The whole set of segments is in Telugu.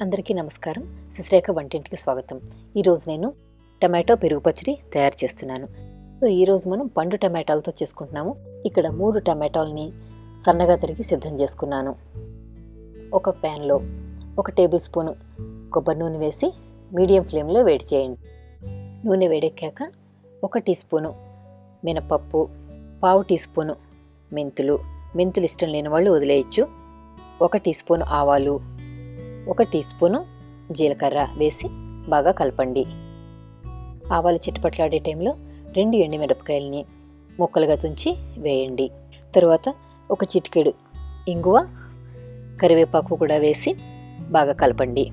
అందరికీ నమస్కారం. శశిరేఖ వంటింటికి స్వాగతం. ఈరోజు నేను టమాటో పెరుగు పచ్చడి తయారు చేస్తున్నాను. ఈరోజు మనం పండు టమాటాలతో చేసుకుంటున్నాము. ఇక్కడ 3 టమాటాలని సన్నగా తరిగి సిద్ధం చేసుకున్నాను. ఒక ప్యాన్లో 1 టేబుల్ స్పూను కొబ్బరి నూనె వేసి మీడియం ఫ్లేమ్లో వేడి చేయండి. నూనె వేడెక్కాక 1 టీ స్పూను మినపప్పు, 1/2 టీ స్పూను మెంతులు ఇష్టం లేని వాళ్ళు వదిలేయచ్చు, 1 టీ స్పూను ఆవాలు, 1 టీ స్పూను జీలకర్ర వేసి బాగా కలపండి. ఆవాలు చిటపట్లాడే టైంలో 2 ఎండుమిరపకాయలని ముక్కలుగా తుంచి వేయండి. తరువాత 1 చిటికెడు ఇంగువ, కరివేపాకు కూడా వేసి బాగా కలపండి.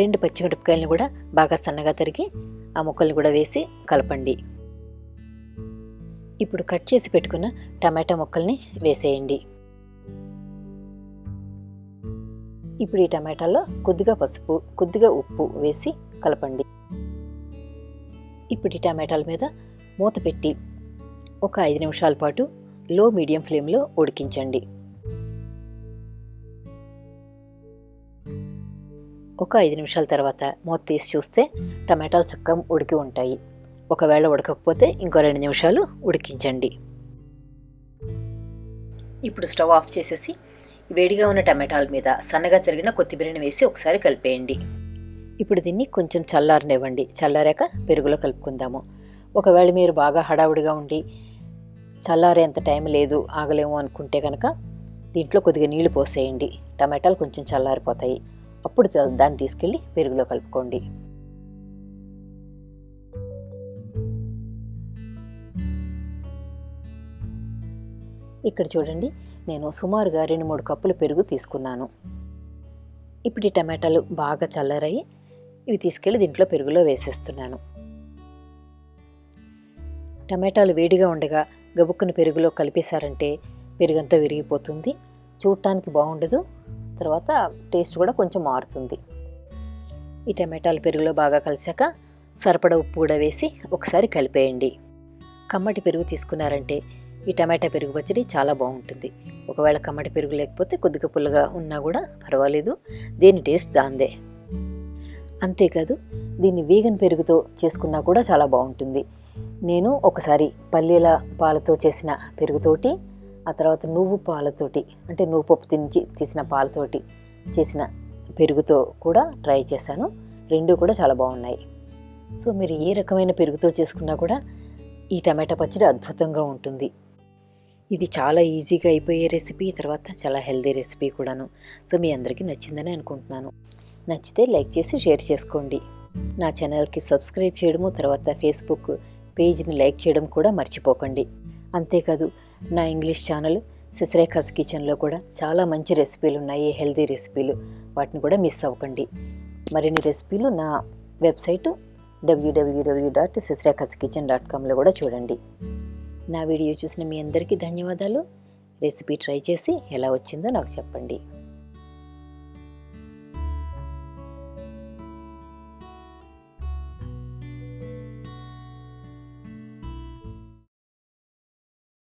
2 పచ్చిమిరపకాయలను కూడా బాగా సన్నగా తరిగి ఆ ముక్కల్ని కూడా వేసి కలపండి. ఇప్పుడు కట్ చేసి పెట్టుకున్న టమాటా ముక్కల్ని వేసేయండి. ఇప్పుడు ఈ టమాటాల్లో కొద్దిగా పసుపు, కొద్దిగా ఉప్పు వేసి కలపండి. ఇప్పుడు ఈ టమాటాల మీద మూత పెట్టి ఒక 5 నిమిషాల పాటు లో మీడియం ఫ్లేమ్లో ఉడికించండి. ఒక 5 నిమిషాల తర్వాత మూత తీసి చూస్తే టమాటాలు చక్కగా ఉడికి ఉంటాయి. ఒకవేళ ఉడకకపోతే ఇంకో 2 నిమిషాలు ఉడికించండి. ఇప్పుడు స్టవ్ ఆఫ్ చేసేసి వేడిగా ఉన్న టమాటాల మీద సన్నగా తరిగిన కొత్తిమీరని వేసి ఒకసారి కలిపేయండి. ఇప్పుడు దీన్ని కొంచెం చల్లారనివ్వండి. చల్లారాక పెరుగులో కలుపుకుందాము. ఒకవేళ మీరు బాగా హడావుడిగా ఉండి చల్లారేంత టైం లేదు, ఆగలేము అనుకుంటే కనుక దీంట్లో కొద్దిగా నీళ్లు పోసేయండి. టమాటాలు కొంచెం చల్లారిపోతాయి. అప్పుడు దాన్ని తీసుకెళ్ళి పెరుగులో కలుపుకోండి. ఇక్కడ చూడండి, నేను సుమారుగా 2-3 కప్పులు పెరుగు తీసుకున్నాను. ఇప్పుడు ఈ టమాటాలు బాగా చల్లారాయి. ఇవి తీసుకెళ్ళి దీంట్లో పెరుగులో వేసేస్తున్నాను. టమాటాలు వేడిగా ఉండగా గబుక్కుని పెరుగులో కలిపేశారంటే పెరుగంతా విరిగిపోతుంది, చూడటానికి బాగుండదు, తర్వాత టేస్ట్ కూడా కొంచెం మారుతుంది. ఈ టమాటాలు పెరుగులో బాగా కలిసాక సరిపడా ఉప్పు కూడా వేసి ఒకసారి కలిపేయండి. కమ్మటి పెరుగు తీసుకున్నారంటే ఈ టమాటా పెరుగు పచ్చడి చాలా బాగుంటుంది. ఒకవేళ కమ్మటి పెరుగు లేకపోతే కొద్దిగా పుల్లగా ఉన్నా కూడా పర్వాలేదు, దేని టేస్ట్ దాందే. అంతేకాదు, దీన్ని వీగన్ పెరుగుతో చేసుకున్నా కూడా చాలా బాగుంటుంది. నేను ఒకసారి పల్లీల పాలతో చేసిన పెరుగుతోటి, ఆ తర్వాత నువ్వు పాలతోటి అంటే నువ్వు పప్పు తినిచి తీసిన పాలతోటి చేసిన పెరుగుతో కూడా ట్రై చేశాను. 2 కూడా చాలా బాగున్నాయి. సో మీరు ఏ రకమైన పెరుగుతో చేసుకున్నా కూడా ఈ టమాటా పచ్చడి అద్భుతంగా ఉంటుంది. ఇది చాలా ఈజీగా అయిపోయే రెసిపీ, తర్వాత చాలా హెల్దీ రెసిపీ కూడాను. సో మీ అందరికీ నచ్చిందని అనుకుంటున్నాను. నచ్చితే లైక్ చేసి షేర్ చేసుకోండి. నా ఛానల్కి సబ్స్క్రైబ్ చేయడము, తర్వాత ఫేస్బుక్ పేజ్ని లైక్ చేయడం కూడా మర్చిపోకండి. అంతేకాదు, నా ఇంగ్లీష్ ఛానల్ శశిరేఖాస్ కిచెన్లో కూడా చాలా మంచి రెసిపీలు ఉన్నాయి, హెల్దీ రెసిపీలు. వాటిని కూడా మిస్ అవ్వకండి. మరిన్ని రెసిపీలు నా వెబ్సైటు www.sisrekaskitchen.comలో కూడా చూడండి. నా వీడియో చూసిన మీ అందరికీ ధన్యవాదాలు. రెసిపీ ట్రై చేసి ఎలా వచ్చిందో నాకు చెప్పండి.